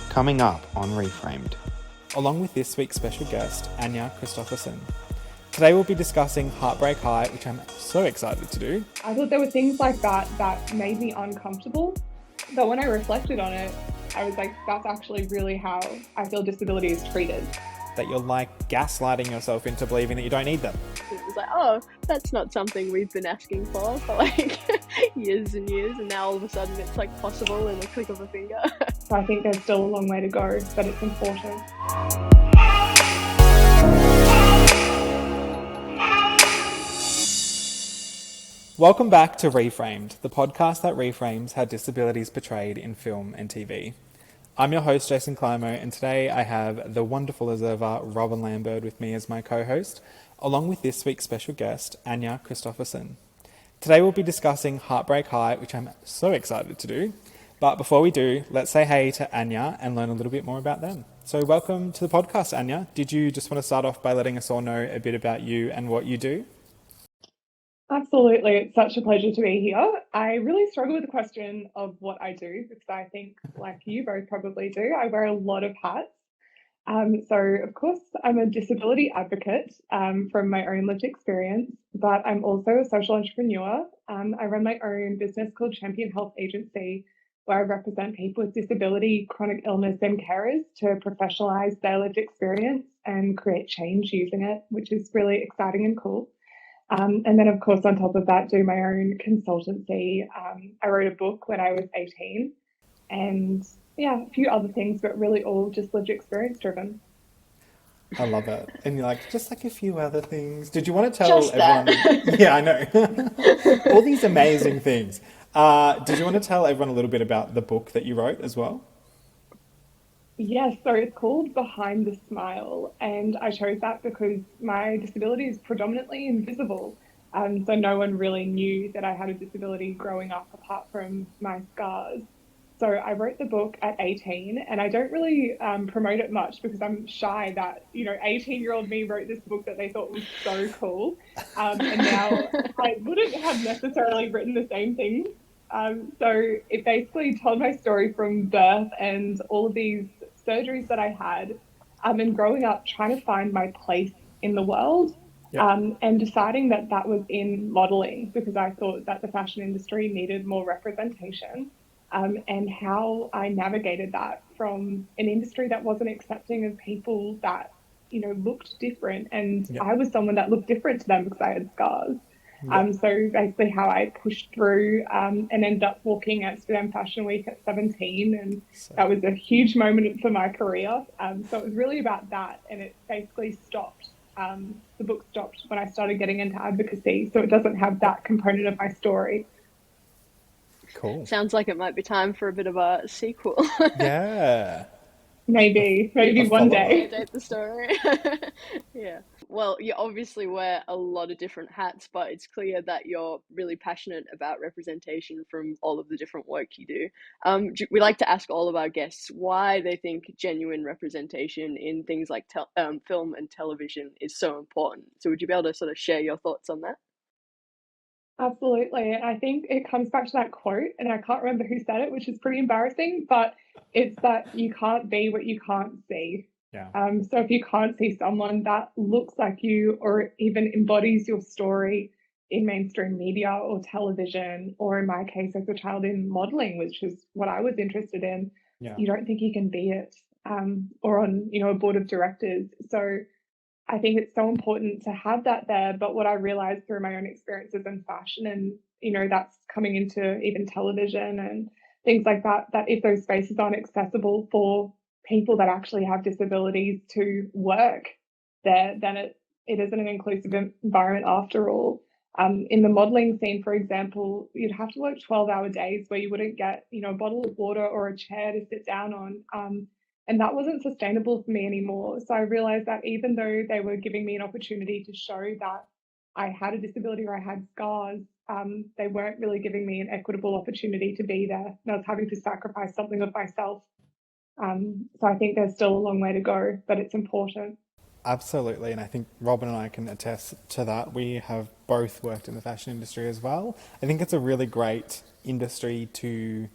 Coming up on ReFramed. Along with this week's special guest, Anja Christoffersen. Today we'll be discussing Heartbreak High, which I'm so excited to do. I thought there were things like that made me uncomfortable. But when I reflected on it, I was like, that's actually really how I feel disability is treated. That you're like gaslighting yourself into believing that you don't need them. It was like, oh, that's not something we've been asking for like years and years, and now all of a sudden it's like possible in the click of a finger. So I think there's still a long way to go, but it's important. Welcome back to ReFramed, the podcast that reframes how disability is portrayed in film and TV. I'm your host, Jason Clymo, and today I have the wonderful as ever Robyn Lambird with me as my co-host, along with this week's special guest, Anja Christoffersen. Today we'll be discussing Heartbreak High, which I'm so excited to do. But before we do, let's say hey to Anja and learn a little bit more about them. So welcome to the podcast, Anja. Did you just want to start off by letting us all know a bit about you and what you do? Absolutely. It's such a pleasure to be here. I really struggle with the question of what I do because I think, like you both probably do, I wear a lot of hats. So, of course, I'm a disability advocate from my own lived experience, but I'm also a social entrepreneur. I run my own business called Champion Health Agency, where I represent people with disability, chronic illness, and carers to professionalize their lived experience and create change using it, which is really exciting and cool. And then, of course, on top of that, do my own consultancy. I wrote a book when I was 18 and yeah, a few other things, but really all just lived experience driven. I love it. And you're like, just like a few other things. Did you want to tell Just everyone? that. Yeah, I know. All these amazing things. Did you want to tell everyone a little bit about the book that you wrote as well? Yes, so it's called Behind the Smile, and I chose that because my disability is predominantly invisible. So no one really knew that I had a disability growing up apart from my scars. So I wrote the book at 18, and I don't really promote it much because I'm shy that, 18-year-old me wrote this book that they thought was so cool. And now I wouldn't have necessarily written the same thing. So it basically told my story from birth and all of these surgeries that I had, and growing up trying to find my place in the world, and deciding that that was in modeling because I thought that the fashion industry needed more representation, and how I navigated that from an industry that wasn't accepting of people that, looked different. And I was someone that looked different to them because I had scars. So basically how I pushed through and ended up walking Amsterdam Fashion Week at 17, and that was a huge moment for my career. So it was really about that, and it basically stopped. The book stopped when I started getting into advocacy, so it doesn't have that component of my story. Cool. Sounds like it might be time for a bit of a sequel. Yeah. Maybe one follow-up. day. Date the story. Yeah. Well, you obviously wear a lot of different hats, but it's clear that you're really passionate about representation from all of the different work you do. We like to ask all of our guests why they think genuine representation in things like film and television is so important. So would you be able to sort of share your thoughts on that? Absolutely. And I think it comes back to that quote, and I can't remember who said it, which is pretty embarrassing, but it's that you can't be what you can't see. Yeah. So if you can't see someone that looks like you or even embodies your story in mainstream media or television, or in my case as a child in modeling, which is what I was interested in, you don't think you can be it, or on, a board of directors. So I think it's so important to have that there. But what I realized through my own experiences in fashion and, that's coming into even television and things like that, that if those spaces aren't accessible for people that actually have disabilities to work there, then it isn't an inclusive environment after all. In the modeling scene, for example, you'd have to work 12-hour days where you wouldn't get, a bottle of water or a chair to sit down on. And that wasn't sustainable for me anymore. So I realized that even though they were giving me an opportunity to show that I had a disability or I had scars, they weren't really giving me an equitable opportunity to be there. And I was having to sacrifice something of myself. So I think there's still a long way to go, but it's important. Absolutely, and I think Robyn and I can attest to that. We have both worked in the fashion industry as well. I think it's a really great industry to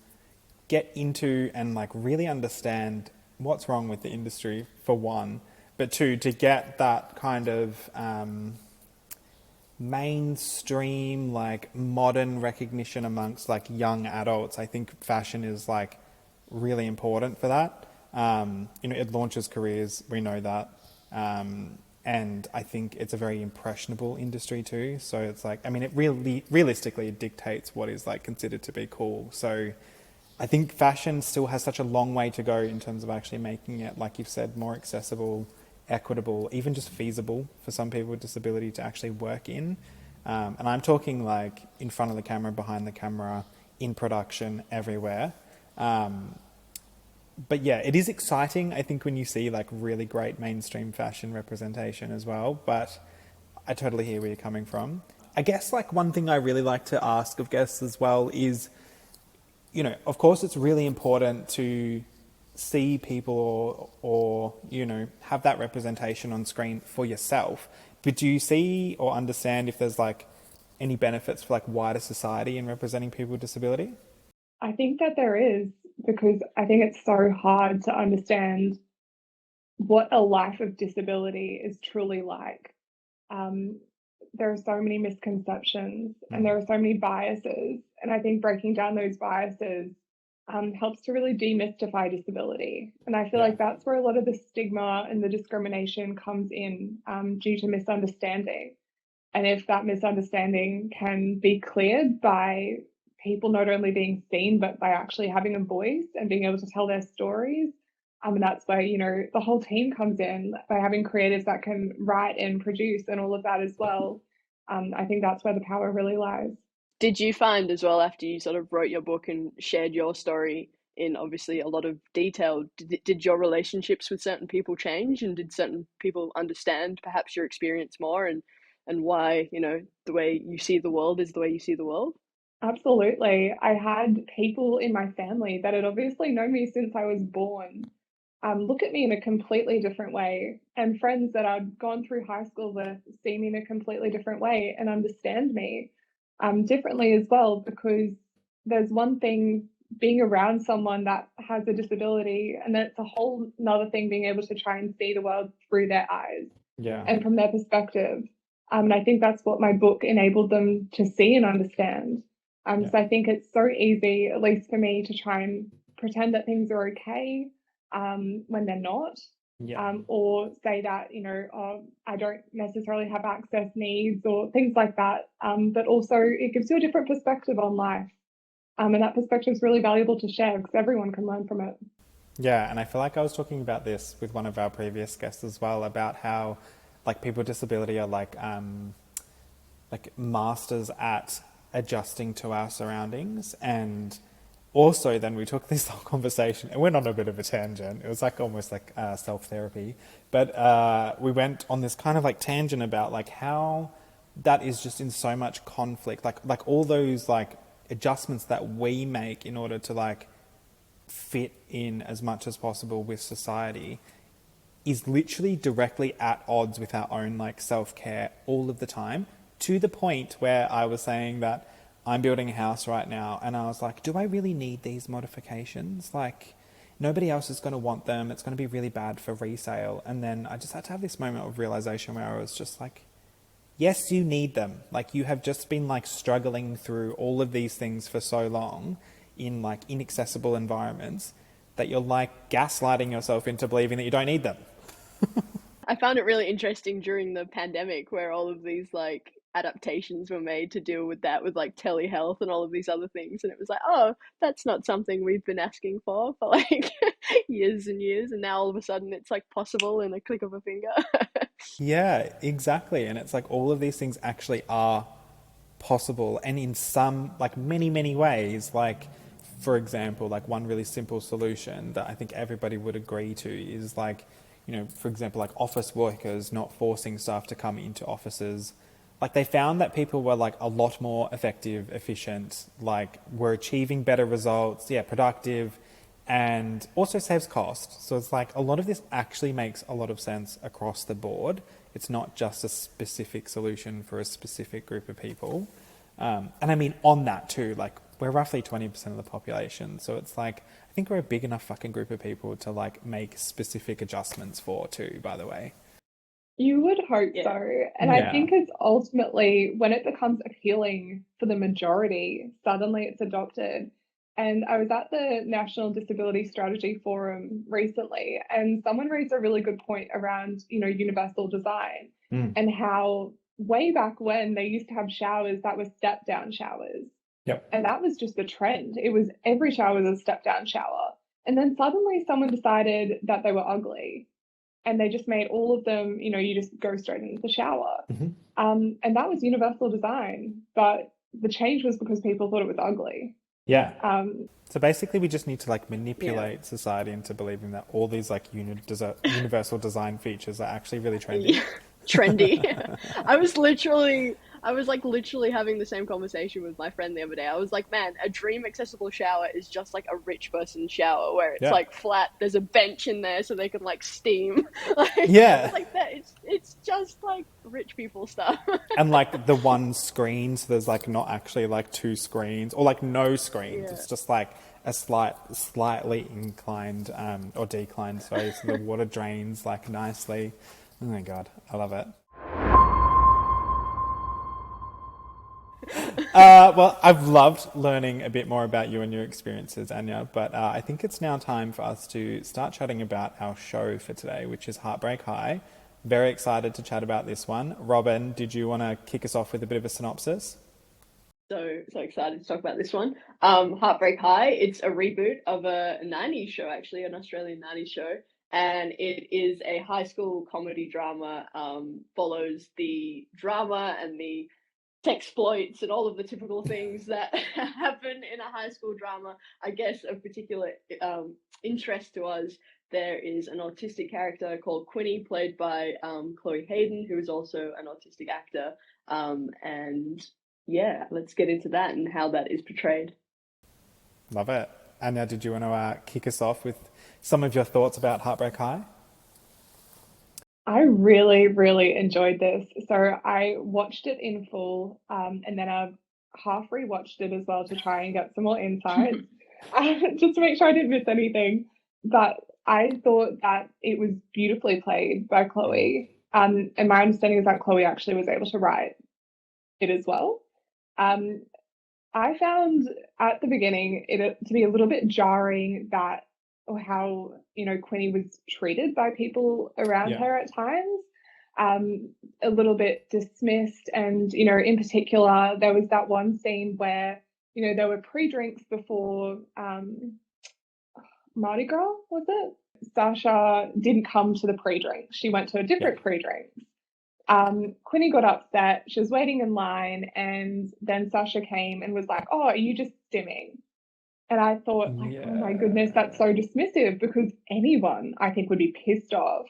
get into and like really understand what's wrong with the industry, for one, but two, to get that kind of mainstream, like modern recognition amongst like young adults. I think fashion is like really important for that. It launches careers, we know that. And I think it's a very impressionable industry too. So it's like, I mean, it really, realistically, it dictates what is like considered to be cool. So I think fashion still has such a long way to go in terms of actually making it, like you've said, more accessible, equitable, even just feasible for some people with disability to actually work in. And I'm talking like in front of the camera, behind the camera, in production, everywhere. But yeah, it is exciting, I think, when you see like really great mainstream fashion representation as well. But I totally hear where you're coming from. I guess like one thing I really like to ask of guests as well is, of course it's really important to see people or have that representation on screen for yourself. But do you see or understand if there's like any benefits for like wider society in representing people with disability? I think that there is, because I think it's so hard to understand what a life of disability is truly like. Um, there are so many misconceptions and there are so many biases. And I think breaking down those biases helps to really demystify disability. And I feel Yeah. like that's where a lot of the stigma and the discrimination comes in, due to misunderstanding. And if that misunderstanding can be cleared by people not only being seen, but by actually having a voice and being able to tell their stories, and that's where, the whole team comes in, by having creators that can write and produce and all of that as well. I think that's where the power really lies. Did you find as well, after you sort of wrote your book and shared your story in obviously a lot of detail, did your relationships with certain people change, and did certain people understand perhaps your experience more, and why, the way you see the world is the way you see the world? Absolutely. I had people in my family that had obviously known me since I was born, look at me in a completely different way, and friends that I'd gone through high school with see me in a completely different way and understand me differently as well, because there's one thing being around someone that has a disability, and then it's a whole another thing being able to try and see the world through their eyes Yeah. and from their perspective. And I think that's what my book enabled them to see and understand. Yeah. So I think it's so easy, at least for me, to try and pretend that things are okay when they're not. Yeah. Or say that, oh, I don't necessarily have access needs or things like that. But also it gives you a different perspective on life. And that perspective is really valuable to share because everyone can learn from it. Yeah, and I feel like I was talking about this with one of our previous guests as well, about how like people with disability are like masters at adjusting to our surroundings. And also then we took this whole conversation, it went on a bit of a tangent. It was like almost like self-therapy, but we went on this kind of like tangent about like how that is just in so much conflict, like all those like adjustments that we make in order to like fit in as much as possible with society is literally directly at odds with our own like self-care all of the time, to the point where I was saying that I'm building a house right now and I was like, do I really need these modifications? Like nobody else is going to want them. It's going to be really bad for resale. And then I just had to have this moment of realization where I was just like, yes, you need them. Like you have just been like struggling through all of these things for so long in like inaccessible environments that you're like gaslighting yourself into believing that you don't need them. I found it really interesting during the pandemic where all of these like adaptations were made to deal with that, with like telehealth and all of these other things, and it was like, oh, that's not something we've been asking for like years and years, and now all of a sudden it's like possible in a click of a finger. Yeah, exactly. And it's like all of these things actually are possible, and in some like many ways, like for example, like one really simple solution that I think everybody would agree to is like, for example, like office workers not forcing staff to come into offices. Like they found that people were like a lot more effective, efficient, like were achieving better results, yeah, productive, and also saves cost. So it's like a lot of this actually makes a lot of sense across the board. It's not just a specific solution for a specific group of people. And I mean, on that too, like we're roughly 20% of the population. So it's like, I I think we're a big enough fucking group of people to like make specific adjustments for too, by the way. You would hope Yeah. so. And I Yeah. think it's ultimately when it becomes appealing for the majority, suddenly it's adopted. And I was at the National Disability Strategy Forum recently, and someone raised a really good point around, universal design Mm. and how way back when they used to have showers that were step down showers. Yep. And that was just the trend. It was every shower was a step down shower. And then suddenly someone decided that they were ugly and they just made all of them, you just go straight into the shower. Mm-hmm. And that was universal design, but the change was because people thought it was ugly. Yeah. Um, So basically we just need to like manipulate Yeah. society into believing that all these like universal design features are actually really trendy. Yeah. Trendy. I was literally having the same conversation with my friend the other day. I was like, man, a dream accessible shower is just like a rich person shower where it's Yeah. like flat, there's a bench in there so they can like steam. Like, Yeah. it's like that. It's just like rich people stuff. And like the one screen, so there's like not actually like two screens or like no screens. Yeah. It's just like a slightly inclined or declined, sorry, so the water drains like nicely. Oh my God, I love it. Well, I've loved learning a bit more about you and your experiences, Anja, but I think it's now time for us to start chatting about our show for today, which is Heartbreak High. Very excited to chat about this one. Robyn, did you want to kick us off with a bit of a synopsis? So excited to talk about this one. Heartbreak High. It's a reboot of a 90s show, actually, an Australian 90s show. And it is a high school comedy drama, follows the drama and the exploits and all of the typical things that happen in a high school drama. I guess of particular interest to us, there is an autistic character called Quinni, played by Chloe Hayden, who is also an autistic actor. And yeah, let's get into that and how that is portrayed. Love it. Anja, did you want to kick us off with some of your thoughts about Heartbreak High? I really, really enjoyed this. So I watched it in full, and then I've half rewatched it as well to try and get some more insights, just to make sure I didn't miss anything. But I thought that it was beautifully played by Chloe. And my understanding is that Chloe actually was able to write it as well. Um, I found at the beginning it to be a little bit jarring that or how Quinny was treated by people around Yeah. her at times, a little bit dismissed, and in particular there was that one scene where there were pre-drinks before Mardi Gras, was it? Sasha didn't come to the pre-drink; she went to a different pre-drink. Quinny got upset. She was waiting in line, and then Sasha came and was like, "Oh, are you just stimming?" And I thought, like, oh my goodness, that's so dismissive, because anyone, I think, would be pissed off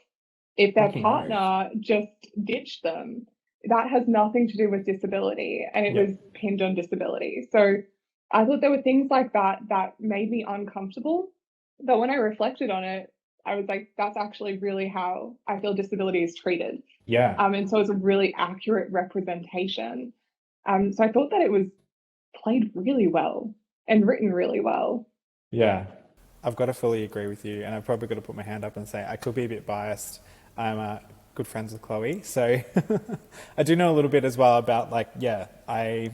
if their Fucking partner just ditched them. That has nothing to do with disability, and it Yeah. was pinned on disability. So I thought there were things like that that made me uncomfortable. But when I reflected on it, I was like, that's actually really how I feel disability is treated. Yeah. And so it's a really accurate representation. So I thought that it was played really well and written really well. Yeah. I've got to fully agree with you, and I've probably got to put my hand up and say I could be a bit biased. I'm good friends with Chloe, so I do know a little bit as well about I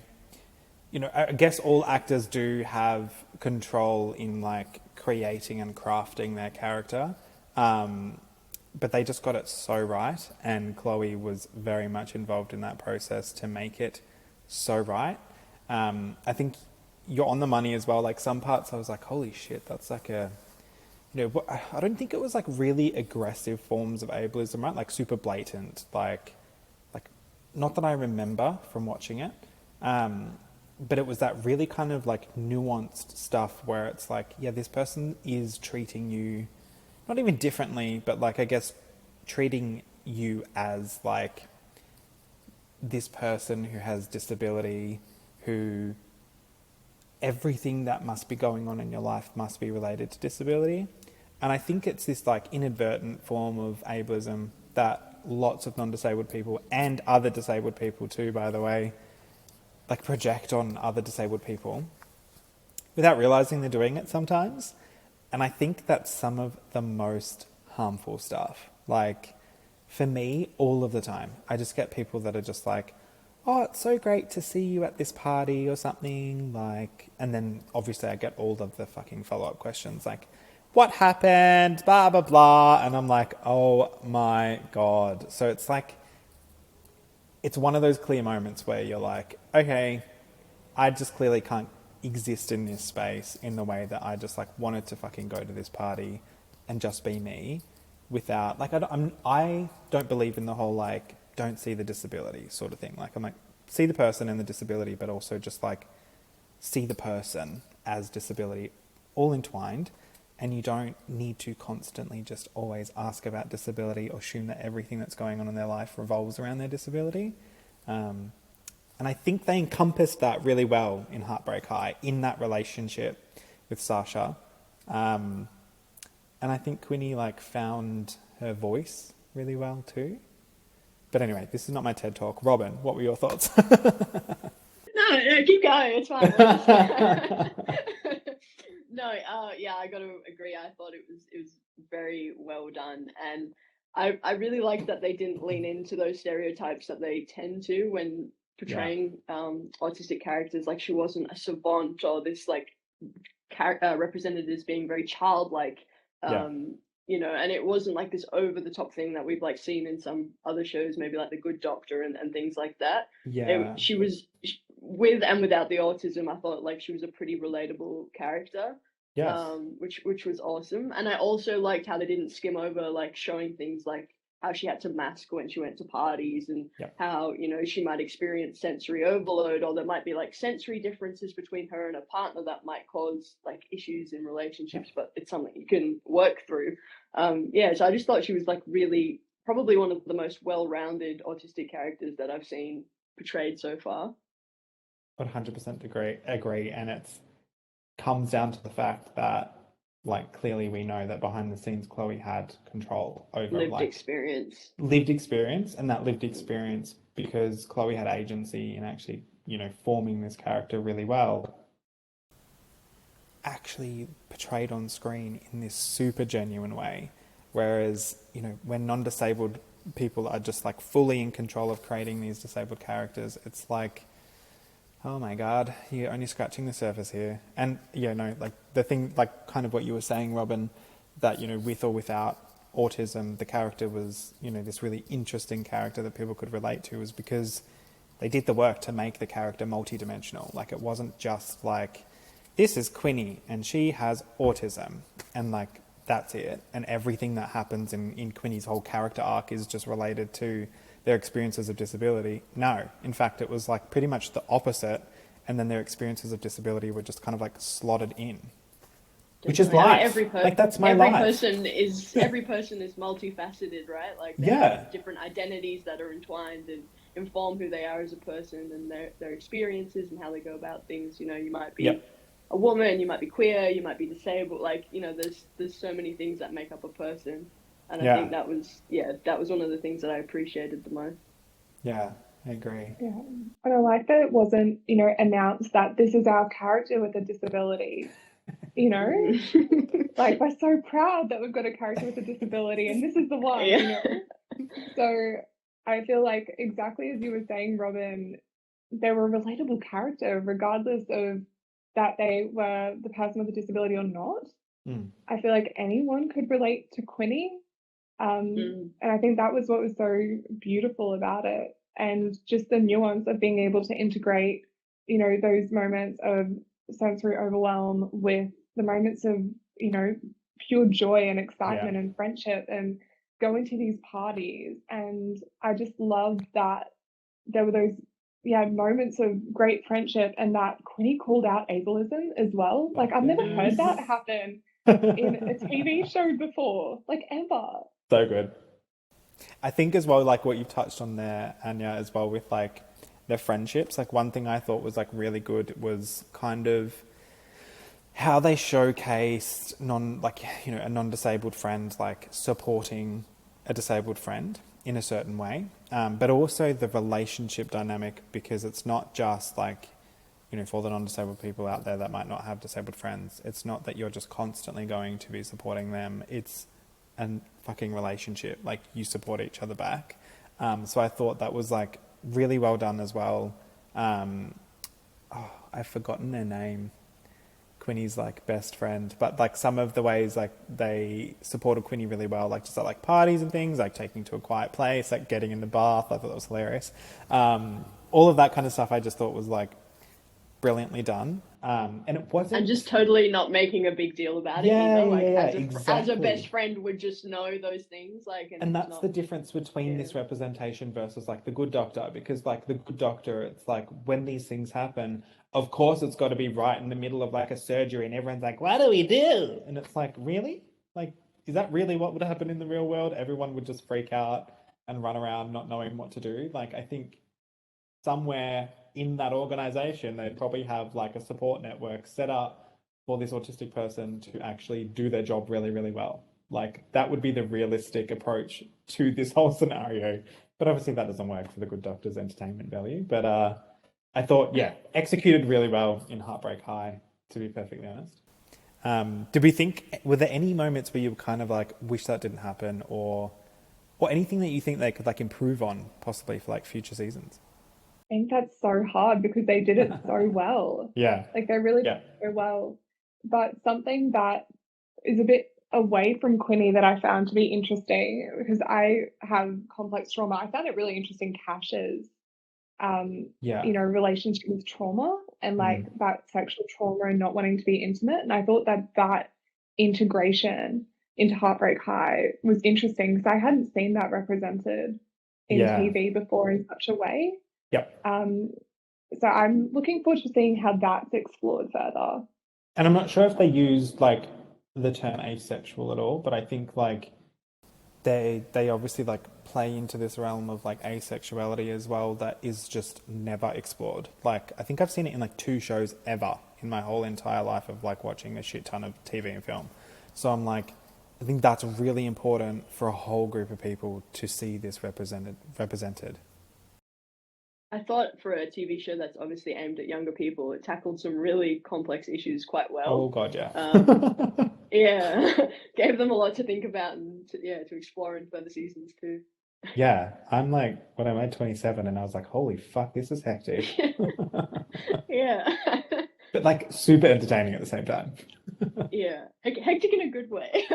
guess all actors do have control in like creating and crafting their character, but they just got it so right, and Chloe was very much involved in that process to make it so right. I think you're on the money as well. Like some parts I was like, holy shit, that's like I don't think it was like really aggressive forms of ableism, right? Like super blatant, like not that I remember from watching it. But it was that really kind of like nuanced stuff where it's like, yeah, this person is treating you not even differently, but like, I guess treating you as like this person who has disability, who everything that must be going on in your life must be related to disability. And I think it's this like inadvertent form of ableism that lots of non-disabled people, and other disabled people too, by the way, like project on other disabled people without realizing they're doing it sometimes. And I think that's some of the most harmful stuff. Like, for me, all of the time, I just get people that are just like, oh, it's so great to see you at this party or something. Like, and then obviously I get all of the fucking follow-up questions like, what happened? Blah, blah, blah. And I'm like, oh my God. So it's like, it's one of those clear moments where you're like, okay, I just clearly can't exist in this space in the way that I just like wanted to fucking go to this party and just be me without like, I don't believe in the whole like, don't see the disability sort of thing. Like I'm like, see the person and the disability, but also just like see the person as disability all entwined. And you don't need to constantly just always ask about disability or assume that everything that's going on in their life revolves around their disability. And I think they encompassed that really well in Heartbreak High, in that relationship with Sasha. And I think Quinni like found her voice really well too. But anyway, this is not my TED Talk. Robyn, what were your thoughts? No, keep going. It's fine. No, yeah, I got to agree. I thought it was very well done, and I really liked that they didn't lean into those stereotypes that they tend to when portraying autistic characters. Like she wasn't a savant or this like represented as being very childlike. You know, and it wasn't like this over the top thing that we've like seen in some other shows, maybe like The Good Doctor and things like that. She was with and without the autism. I thought like she was a pretty relatable character. Which was awesome. And I also liked how they didn't skim over like showing things like how she had to mask when she went to parties and how, you know, she might experience sensory overload, or there might be like sensory differences between her and a partner that might cause like issues in relationships, but it's something you can work through. So I just thought she was like really probably one of the most well-rounded autistic characters that I've seen portrayed so far. 100% agree. And it's comes down to the fact that like clearly we know that behind the scenes Chloe had control over lived experience, and that lived experience because Chloe had agency in actually, you know, forming this character really well, actually portrayed on screen in this super genuine way. Whereas, you know, when non-disabled people are just like fully in control of creating these disabled characters, it's like, oh my God, you're only scratching the surface here. And like the thing, like kind of what you were saying, Robyn, that, you know, with or without autism, the character was, you know, this really interesting character that people could relate to, was because they did the work to make the character multidimensional. Like it wasn't just like, this is Quinni and she has autism and like, that's it. And everything that happens in Quinni's whole character arc is just related to their experiences of disability. No, in fact, it was like pretty much the opposite. And then their experiences of disability were just kind of like slotted in, which is life. Like that's my life. Every person is multifaceted, right? Like they have different identities that are entwined and inform who they are as a person and their experiences and how they go about things. You know, you might be a woman, you might be queer, you might be disabled. Like, you know, there's so many things that make up a person. And I think that was one of the things that I appreciated the most. Yeah, I agree. Yeah. And I like that it wasn't, you know, announced that this is our character with a disability, you know? Like, we're so proud that we've got a character with a disability and this is the one, you know? So I feel like exactly as you were saying, Robyn, they were a relatable character regardless of that they were the person with a disability or not. I feel like anyone could relate to Quinni. And I think that was what was so beautiful about it. And just the nuance of being able to integrate, you know, those moments of sensory overwhelm with the moments of, you know, pure joy and excitement and friendship and going to these parties. And I just loved that there were those moments of great friendship and that Quinni called out ableism as well. Like I've never heard that happen in a TV show before, like ever. So good. I think as well, like what you touched on there, Anja, as well with like their friendships. Like one thing I thought was like really good was kind of how they showcased a non-disabled friend like supporting a disabled friend in a certain way, but also the relationship dynamic, because it's not just like for the non-disabled people out there that might not have disabled friends, it's not that you're just constantly going to be supporting them. It's a fucking relationship. Like, you support each other back. So I thought that was like really well done as well. I've forgotten their name. Quinny's like best friend, but like some of the ways like they supported Quinny really well, like just at like parties and things, like taking to a quiet place, like getting in the bath. I thought that was hilarious. All of that kind of stuff I just thought was like brilliantly done. And it wasn't... And just totally not making a big deal about it either. Like, exactly. As a best friend would just know those things. Like, and that's the difference between this representation versus like the Good Doctor, because like the Good Doctor, it's like when these things happen, of course it's got to be right in the middle of like a surgery and everyone's like, what do we do? And it's like, really? Like, is that really what would happen in the real world? Everyone would just freak out and run around not knowing what to do. Like, I think somewhere in that organization, they'd probably have like a support network set up for this autistic person to actually do their job really, really well. Like, that would be the realistic approach to this whole scenario. But obviously that doesn't work for the Good Doctor's entertainment value. But I thought, executed really well in Heartbreak High, to be perfectly honest. Did we think, were there any moments where you kind of like wish that didn't happen, or anything that you think they could like improve on possibly for like future seasons? I think that's so hard because they did it so well. Yeah. Like, they really did it so well. But something that is a bit away from Quinny that I found to be interesting, because I have complex trauma, I found it really interesting Cash's relationship with trauma and like that sexual trauma and not wanting to be intimate. And I thought that integration into Heartbreak High was interesting because I hadn't seen that represented in TV before in such a way. Yep. So I'm looking forward to seeing how that's explored further. And I'm not sure if they used like the term asexual at all, but I think like they obviously like play into this realm of like asexuality as well that is just never explored. Like, I think I've seen it in like 2 shows ever in my whole entire life of like watching a shit ton of TV and film. So I'm like, I think that's really important for a whole group of people to see this represented. I thought for a TV show that's obviously aimed at younger people, it tackled some really complex issues quite well. Oh God, yeah. Gave them a lot to think about and to explore in further seasons too. Yeah, I'm like, when I made 27 and I was like, holy fuck, this is hectic. Yeah. But like super entertaining at the same time. Yeah, hectic in a good way.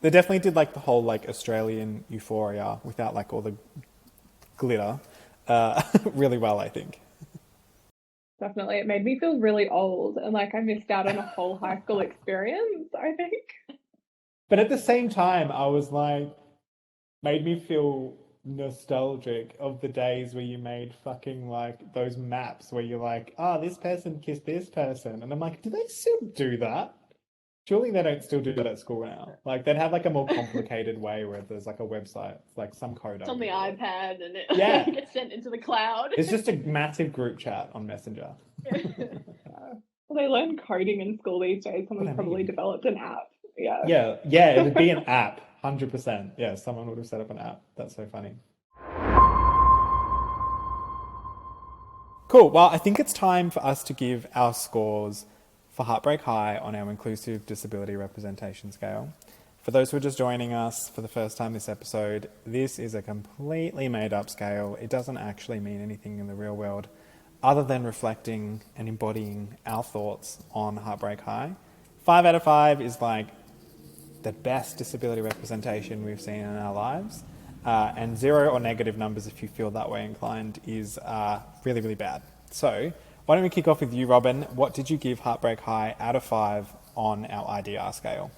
They definitely did like the whole like Australian euphoria without like all the glitter really well, I think. Definitely. It made me feel really old and like I missed out on a whole high school experience, I think. But at the same time, I was like, made me feel nostalgic of the days where you made fucking like those maps where you're like, this person kissed this person. And I'm like, do they still do that? Surely they don't still do that at school now. Like, they'd have like a more complicated way where there's like a website, like some code. It's on the iPad and it gets sent into the cloud. It's just a massive group chat on Messenger. Well, they learn coding in school these days. Someone's probably developed an app. Yeah, it would be an app, 100%. Yeah, someone would have set up an app. That's so funny. Cool. Well, I think it's time for us to give our scores for Heartbreak High on our inclusive disability representation scale. For those who are just joining us for the first time this episode, this is a completely made up scale. It doesn't actually mean anything in the real world other than reflecting and embodying our thoughts on Heartbreak High. 5 out of 5 is like the best disability representation we've seen in our lives. And 0 or negative numbers, if you feel that way inclined, is really, really bad. So why don't we kick off with you, Robyn? What did you give Heartbreak High out of 5 on our IDR scale?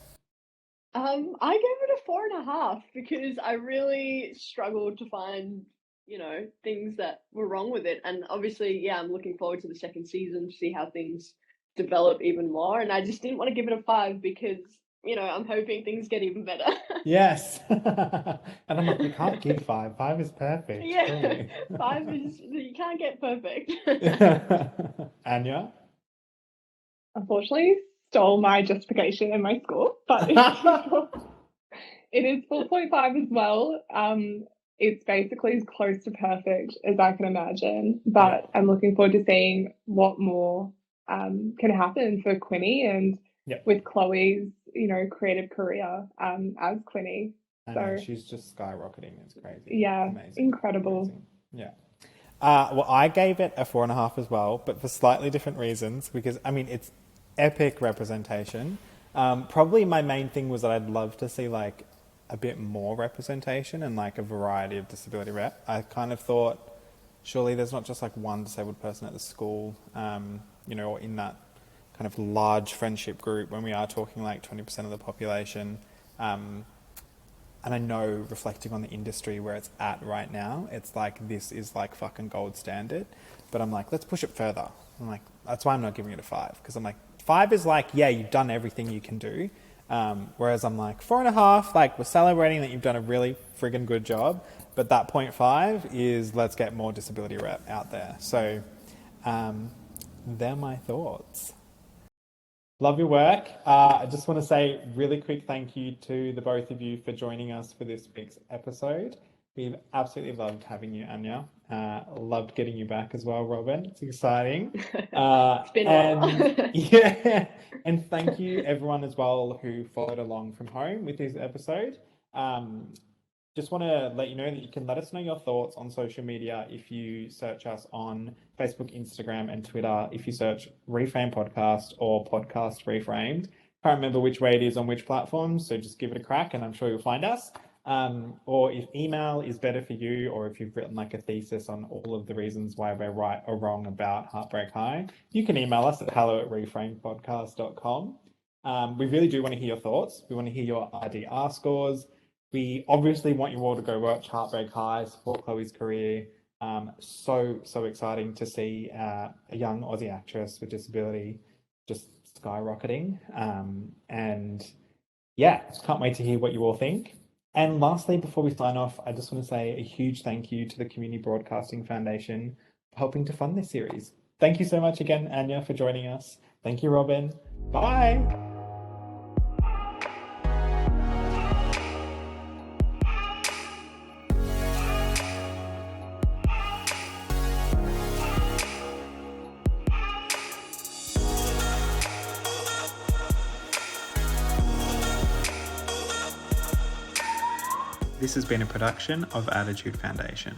I gave it a 4.5 because I really struggled to find, things that were wrong with it. And obviously, I'm looking forward to the second season to see how things develop even more. And I just didn't want to give it a 5 because, I'm hoping things get even better. Yes. And I'm like, you can't give 5. 5 is perfect. Yeah, 5 is, you can't get perfect. Anja? Unfortunately, stole my justification in my score, but it is 4.5 as well. It's basically as close to perfect as I can imagine, but I'm looking forward to seeing what more can happen for Quinni and Yep. with Chloe's, creative career as Quinni. I know, So she's just skyrocketing. It's crazy. It's yeah, amazing. incredible. Amazing. Yeah. Well, I gave it a 4.5 as well, but for slightly different reasons, because I mean, it's epic representation. Probably my main thing was that I'd love to see like a bit more representation and like a variety of disability rep. I kind of thought, surely there's not just like one disabled person at the school, or in that kind of large friendship group when we are talking like 20% of the population. And I know, reflecting on the industry where it's at right now, it's like, this is like fucking gold standard. But I'm like, let's push it further. I'm like, that's why I'm not giving it a 5. Because I'm like, 5 is like, yeah, you've done everything you can do. Whereas I'm like, 4.5, like, we're celebrating that you've done a really friggin' good job. But that 0.5 is, let's get more disability rep out there. So they're my thoughts. Love your work. I just want to say really quick thank you to the both of you for joining us for this week's episode. We've absolutely loved having you, Anja. Loved getting you back as well, Robyn. It's exciting. It's been a while. Yeah. And thank you everyone as well who followed along from home with this episode. Just want to let you know that you can let us know your thoughts on social media if you search us on Facebook, Instagram, and Twitter. If you search ReFrame Podcast or Podcast ReFramed. Can't remember which way it is on which platform, so just give it a crack and I'm sure you'll find us. Or if email is better for you, or if you've written like a thesis on all of the reasons why we're right or wrong about Heartbreak High, you can email us at hello@reframedpodcast.com. We really do want to hear your thoughts. We want to hear your IDR scores. We obviously want you all to go watch Heartbreak High, support Chloe's career. So exciting to see a young Aussie actress with disability just skyrocketing. And yeah, can't wait to hear what you all think. And lastly, before we sign off, I just want to say a huge thank you to the Community Broadcasting Foundation for helping to fund this series. Thank you so much again, Anja, for joining us. Thank you, Robyn. Bye. This has been a production of Attitude Foundation.